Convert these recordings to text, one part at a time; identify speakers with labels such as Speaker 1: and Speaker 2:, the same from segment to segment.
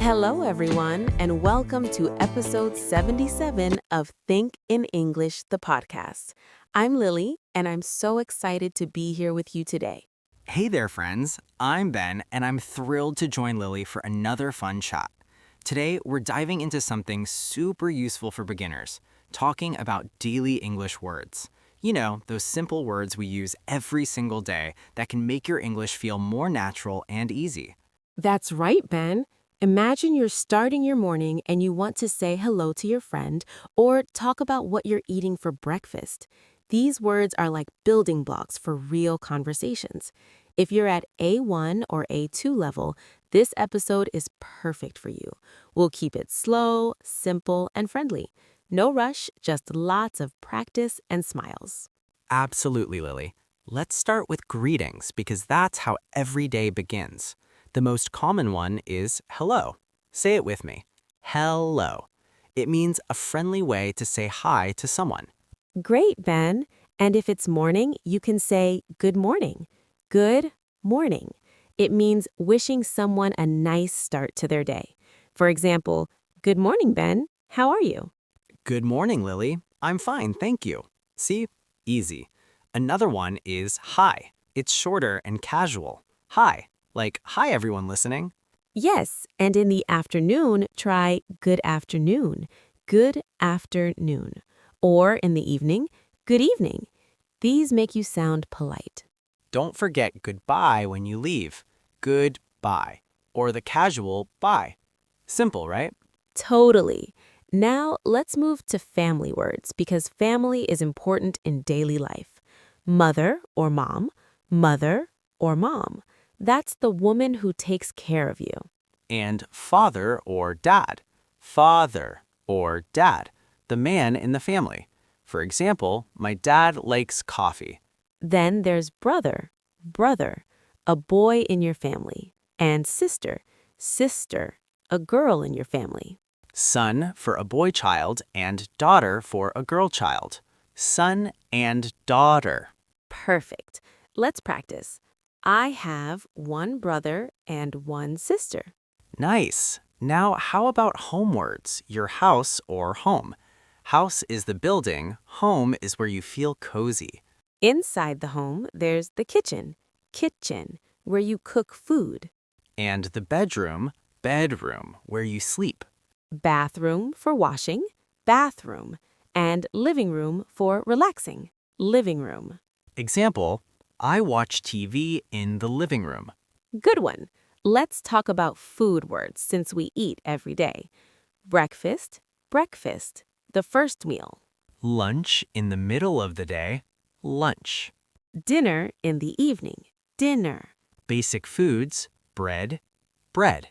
Speaker 1: Hello, everyone, and welcome to episode 77 of Think in English, the podcast. I'm Lily, and I'm so excited to be here with you today.
Speaker 2: Hey there, friends. I'm Ben, and I'm thrilled to join Lily for another fun chat. Today, we're diving into something super useful for beginners, talking about daily English words. You know, those simple words we use every single day that can make your English feel more natural and easy.
Speaker 1: That's right, Ben. Imagine you're starting your morning and you want to say hello to your friend or talk about what you're eating for breakfast. These words are like building blocks for real conversations. If you're at A1 or A2 level, this episode is perfect for you. We'll keep it slow, simple, and friendly. No rush, just lots of practice and smiles.
Speaker 2: Absolutely, Lily. Let's start with greetings because that's how every day begins. The most common one is hello. Say it with me. Hello. It means a friendly way to say hi to someone.
Speaker 1: Great, Ben. And if it's morning, you can say good morning. Good morning. It means wishing someone a nice start to their day. For example, good morning, Ben. How are you?
Speaker 2: Good morning, Lily. I'm fine, thank you. See? Easy. Another one is hi. It's shorter and casual. Hi. Like, hi, everyone listening.
Speaker 1: Yes, and in the afternoon, try good afternoon. Good afternoon. Or in the evening, good evening. These make you sound polite.
Speaker 2: Don't forget goodbye when you leave. Goodbye. Or the casual bye. Simple, right?
Speaker 1: Totally. Now, let's move to family words because family is important in daily life. Mother or mom, mother or mom. That's the woman who takes care of you.
Speaker 2: And father or dad. Father or dad. The man in the family. For example, my dad likes coffee.
Speaker 1: Then there's brother, brother, a boy in your family. And sister, sister, a girl in your family.
Speaker 2: Son for a boy child and daughter for a girl child. Son and daughter.
Speaker 1: Perfect. Let's practice. I have one brother and one sister.
Speaker 2: Nice. Now, how about home words, your house or home? House is the building, home is where you feel cozy.
Speaker 1: Inside the home, there's the kitchen, kitchen, where you cook food.
Speaker 2: And the bedroom, bedroom, where you sleep.
Speaker 1: Bathroom for washing, bathroom. And living room for relaxing, living room.
Speaker 2: Example, I watch TV in the living room.
Speaker 1: Good one. Let's talk about food words since we eat every day. Breakfast, breakfast, the first meal.
Speaker 2: Lunch in the middle of the day, lunch.
Speaker 1: Dinner in the evening, dinner.
Speaker 2: Basic foods, bread, bread.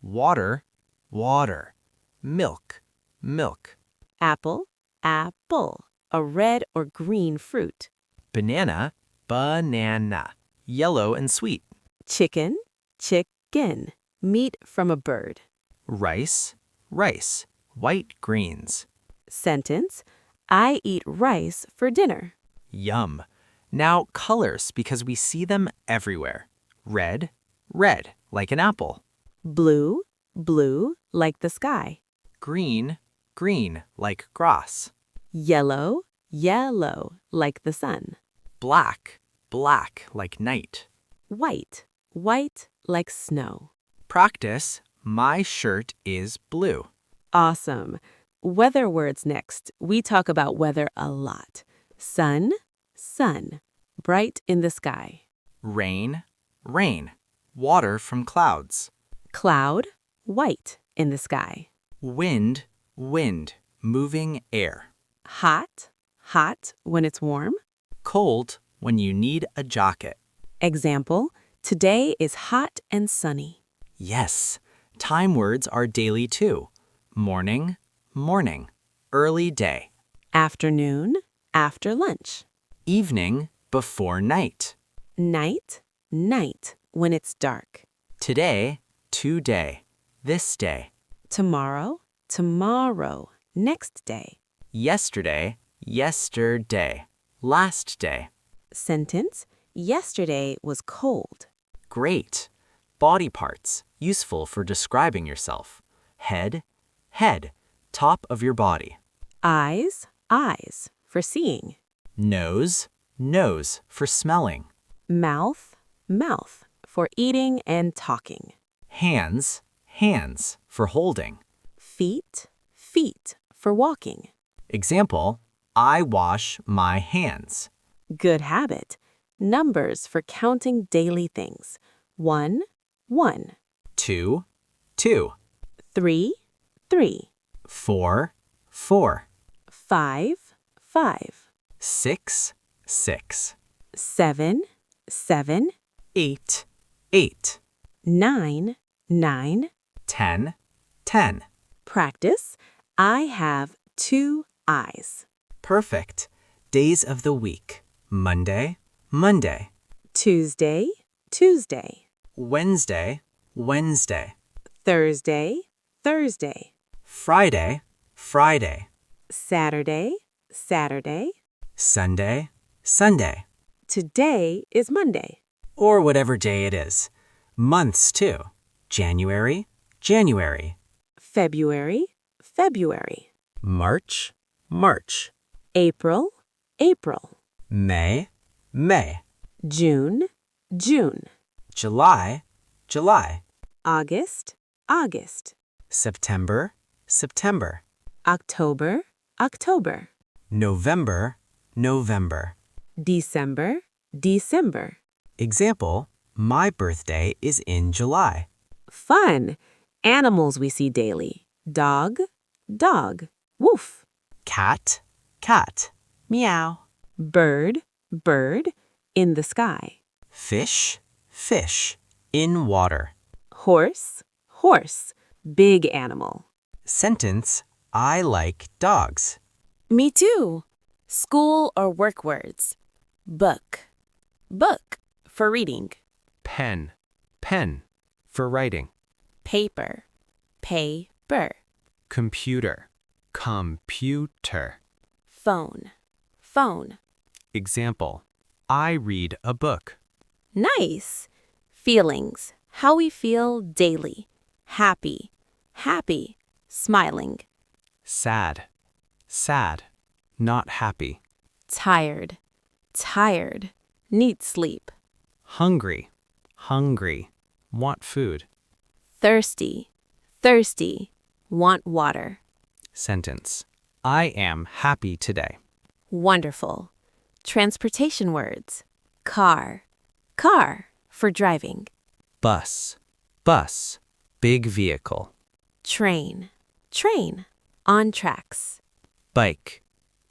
Speaker 2: Water, water. Milk, milk.
Speaker 1: Apple, apple, a red or green fruit.
Speaker 2: Banana, banana. Yellow and sweet.
Speaker 1: Chicken, chicken, meat from a bird.
Speaker 2: Rice, rice. White greens.
Speaker 1: Sentence, I eat rice for dinner.
Speaker 2: Yum. Now colors because we see them everywhere. Red, red, like an apple.
Speaker 1: Blue, blue, like the sky.
Speaker 2: Green, green, like grass.
Speaker 1: Yellow, yellow, like the sun.
Speaker 2: Black, black, like night.
Speaker 1: White, white, like snow.
Speaker 2: Practice, my shirt is blue.
Speaker 1: Awesome. Weather words next. We talk about weather a lot. Sun, sun, bright in the sky.
Speaker 2: Rain, rain. Water from clouds.
Speaker 1: Cloud, white in the sky.
Speaker 2: Wind, wind. Moving air.
Speaker 1: Hot, hot when it's warm.
Speaker 2: Cold, when you need a jacket.
Speaker 1: Example, today is hot and sunny.
Speaker 2: Yes, time words are daily too. Morning, morning. Early day.
Speaker 1: Afternoon, after lunch.
Speaker 2: Evening, before night.
Speaker 1: Night, night when it's dark.
Speaker 2: Today, today. This day.
Speaker 1: Tomorrow, tomorrow, next day.
Speaker 2: Yesterday, yesterday. Last day.
Speaker 1: Sentence, yesterday was cold.
Speaker 2: Great. Body parts, useful for describing yourself. Head, head, top of your body.
Speaker 1: Eyes, eyes, for seeing.
Speaker 2: Nose, nose, for smelling.
Speaker 1: Mouth, mouth, for eating and talking.
Speaker 2: Hands, hands, for holding.
Speaker 1: Feet, feet, for walking.
Speaker 2: Example, I wash my hands.
Speaker 1: Good habit. Numbers for counting daily things. 1, 1.
Speaker 2: 2, 2.
Speaker 1: 3, 3.
Speaker 2: 4, 4.
Speaker 1: 5, 5.
Speaker 2: 6, 6.
Speaker 1: 7, 7.
Speaker 2: 8, 8.
Speaker 1: 9, 9.
Speaker 2: 10, 10.
Speaker 1: Practice. I have 2 eyes.
Speaker 2: Perfect. Days of the week. Monday, Monday.
Speaker 1: Tuesday, Tuesday.
Speaker 2: Wednesday, Wednesday.
Speaker 1: Thursday, Thursday.
Speaker 2: Friday, Friday.
Speaker 1: Saturday, Saturday.
Speaker 2: Sunday, Sunday.
Speaker 1: Today is Monday.
Speaker 2: Or whatever day it is. Months too. January, January.
Speaker 1: February, February.
Speaker 2: March, March.
Speaker 1: April, April.
Speaker 2: May, May.
Speaker 1: June, June.
Speaker 2: July, July.
Speaker 1: August, August.
Speaker 2: September, September.
Speaker 1: October, October.
Speaker 2: November, November.
Speaker 1: December, December.
Speaker 2: Example, my birthday is in July.
Speaker 1: Fun. Animals we see daily. Dog, dog. Woof.
Speaker 2: Cat, cat. Meow.
Speaker 1: Bird, bird. In the sky.
Speaker 2: Fish, fish. In water.
Speaker 1: Horse, horse. Big animal.
Speaker 2: Sentence, I like dogs.
Speaker 1: Me too. School or work words. Book, book, for reading.
Speaker 3: Pen, pen, for writing.
Speaker 1: Paper, paper.
Speaker 3: Computer, computer.
Speaker 1: Phone, phone.
Speaker 3: Example, I read a book.
Speaker 1: Nice. Feelings, how we feel daily. Happy, happy, smiling.
Speaker 3: Sad, sad, not happy.
Speaker 1: Tired, tired, need sleep.
Speaker 3: Hungry, hungry, want food.
Speaker 1: Thirsty, thirsty, want water.
Speaker 3: Sentence, I am happy today.
Speaker 1: Wonderful. Transportation words. Car, car, for driving.
Speaker 3: Bus, bus, big vehicle.
Speaker 1: Train, train, on tracks.
Speaker 3: Bike,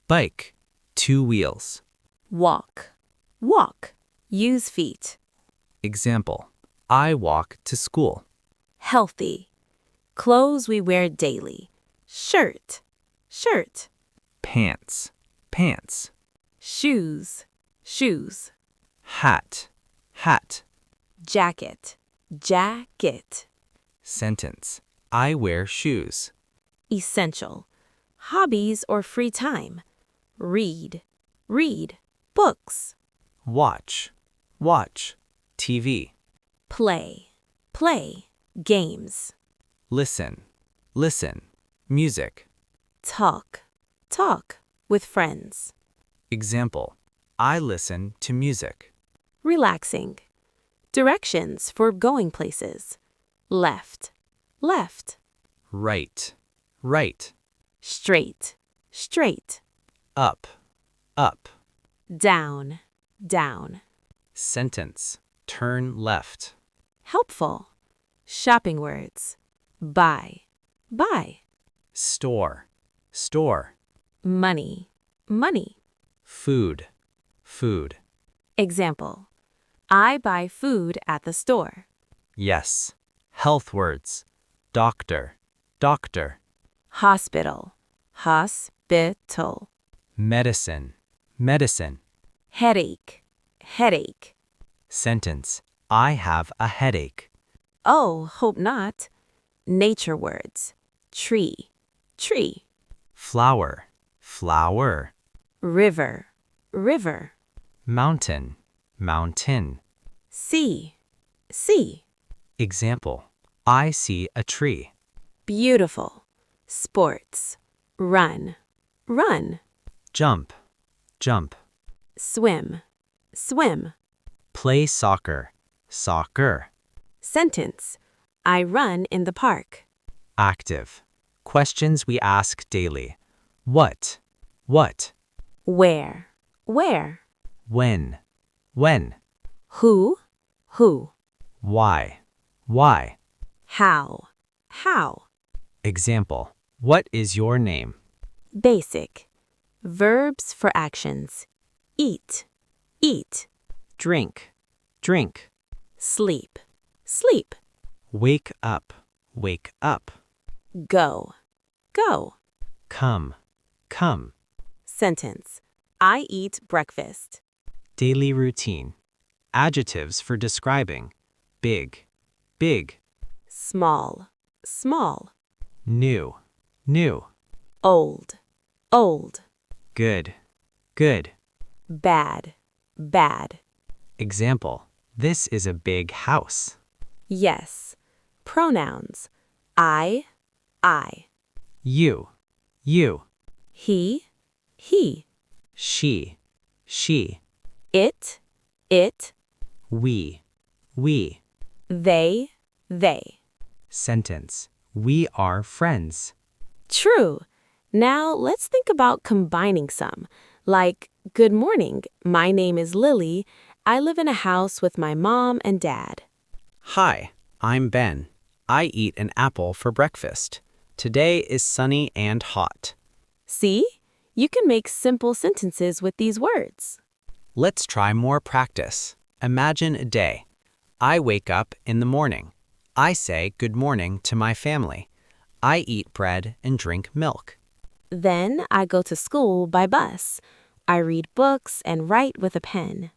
Speaker 3: bike, 2 wheels.
Speaker 1: Walk, walk, use feet.
Speaker 3: Example, I walk to school.
Speaker 1: Healthy. Clothes we wear daily. Shirt, shirt.
Speaker 3: Pants, pants.
Speaker 1: Shoes, shoes.
Speaker 3: Hat, hat.
Speaker 1: Jacket, jacket.
Speaker 3: Sentence, I wear shoes.
Speaker 1: Essential. Hobbies or free time. Read, read. Books.
Speaker 3: Watch, watch. TV.
Speaker 1: Play, play. Games.
Speaker 3: Listen, listen. Music.
Speaker 1: Talk, talk. With friends.
Speaker 3: Example, I listen to music.
Speaker 1: Relaxing. Directions for going places. Left, left.
Speaker 3: Right, right.
Speaker 1: Straight, straight.
Speaker 3: Up, up.
Speaker 1: Down, down.
Speaker 3: Sentence, turn left.
Speaker 1: Helpful. Shopping words. Buy, buy.
Speaker 3: Store, store.
Speaker 1: Money, money.
Speaker 3: Food, food.
Speaker 1: Example. I buy food at the store.
Speaker 3: Yes. Health words. Doctor, doctor.
Speaker 1: Hospital, hospital.
Speaker 3: Medicine, medicine.
Speaker 1: Headache, headache.
Speaker 3: Sentence, I have a headache.
Speaker 1: Oh, hope not. Nature words. Tree, tree.
Speaker 3: Flower, flower.
Speaker 1: River, river.
Speaker 3: Mountain, mountain.
Speaker 1: Sea, sea.
Speaker 3: Example, I see a tree.
Speaker 1: Beautiful. Sports. Run. Run.
Speaker 3: Jump, jump.
Speaker 1: Swim. Swim.
Speaker 3: Play soccer, soccer.
Speaker 1: Sentence. I run in the park.
Speaker 3: Active, questions we ask daily. What, what,
Speaker 1: Where. Where.
Speaker 3: when,
Speaker 1: Who. Who.
Speaker 3: why.
Speaker 1: How. How.
Speaker 3: Example, what is your name?
Speaker 1: Basic. Verbs for actions. Eat. Eat.
Speaker 3: Drink, drink.
Speaker 1: Sleep. Sleep.
Speaker 3: Wake up, wake up.
Speaker 1: Go. Go.
Speaker 3: Come, come.
Speaker 1: Sentence. I eat breakfast.
Speaker 3: Daily routine. Adjectives for describing. Big, big.
Speaker 1: Small. Small.
Speaker 3: New, new.
Speaker 1: Old. Old.
Speaker 3: Good, good.
Speaker 1: Bad. Bad.
Speaker 3: Example, this is a big house.
Speaker 1: Yes. Pronouns. I.
Speaker 3: You, you.
Speaker 1: He. He.
Speaker 3: She, she.
Speaker 1: It.
Speaker 3: We.
Speaker 1: They.
Speaker 3: Sentence, we are friends.
Speaker 1: True. Now let's think about combining some. Like, good morning, my name is Lily. I live in a house with my mom and dad.
Speaker 3: Hi, I'm Ben. I eat an apple for breakfast. Today is sunny and hot.
Speaker 1: See? You can make simple sentences with these words.
Speaker 3: Let's try more practice. Imagine a day. I wake up in the morning. I say good morning to my family. I eat bread and drink milk.
Speaker 1: Then I go to school by bus. I read books and write with a pen.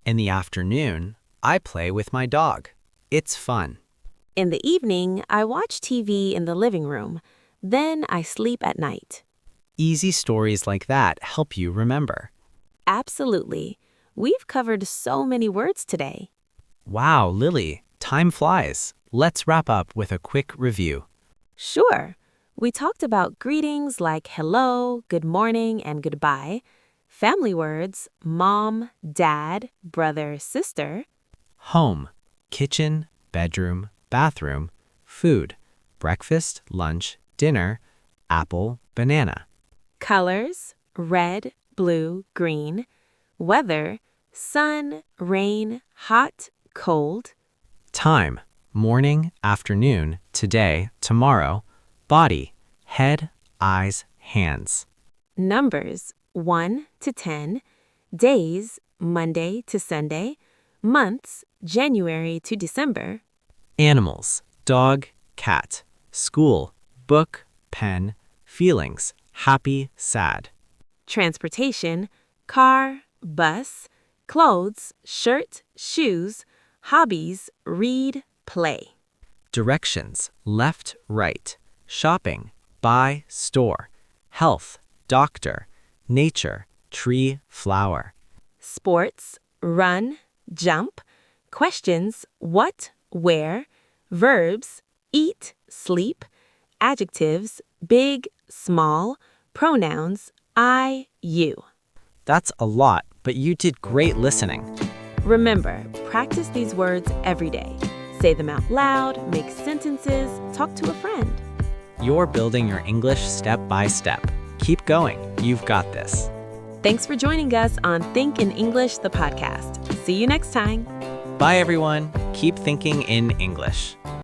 Speaker 3: In the afternoon, I play with my dog. It's fun.
Speaker 1: In the evening, I watch TV in the living room. Then I sleep at night.
Speaker 3: Easy stories like that help you remember.
Speaker 1: Absolutely. We've covered so many words today.
Speaker 3: Wow, Lily, time flies. Let's wrap up with a quick review.
Speaker 1: Sure. We talked about greetings like hello, good morning, and goodbye. Family words, mom, dad, brother, sister.
Speaker 3: Home, kitchen, bedroom, bathroom. Food, breakfast, lunch, dinner, apple, banana.
Speaker 1: Colors, red, blue, green. Weather, sun, rain, hot, cold.
Speaker 3: Time, morning, afternoon, today, tomorrow. Body, head, eyes, hands.
Speaker 1: Numbers, 1 to 10. Days, Monday to Sunday. Months, January to December.
Speaker 3: Animals, dog, cat. School, book, pen. Feelings, happy, sad.
Speaker 1: Transportation, car, bus. Clothes, shirt, shoes. Hobbies, read, play.
Speaker 3: Directions, left, right. Shopping, buy, store. Health, doctor. Nature, tree, flower.
Speaker 1: Sports, run, jump. Questions, what, where. Verbs, eat, sleep. Adjectives, big, small. Pronouns, I, you.
Speaker 3: That's a lot, but you did great listening.
Speaker 1: Remember, practice these words every day. Say them out loud, make sentences, talk to a friend.
Speaker 3: You're building your English step by step. Keep going. You've got this.
Speaker 1: Thanks for joining us on Think in English, the podcast. See you next time.
Speaker 3: Bye, everyone. Keep thinking in English.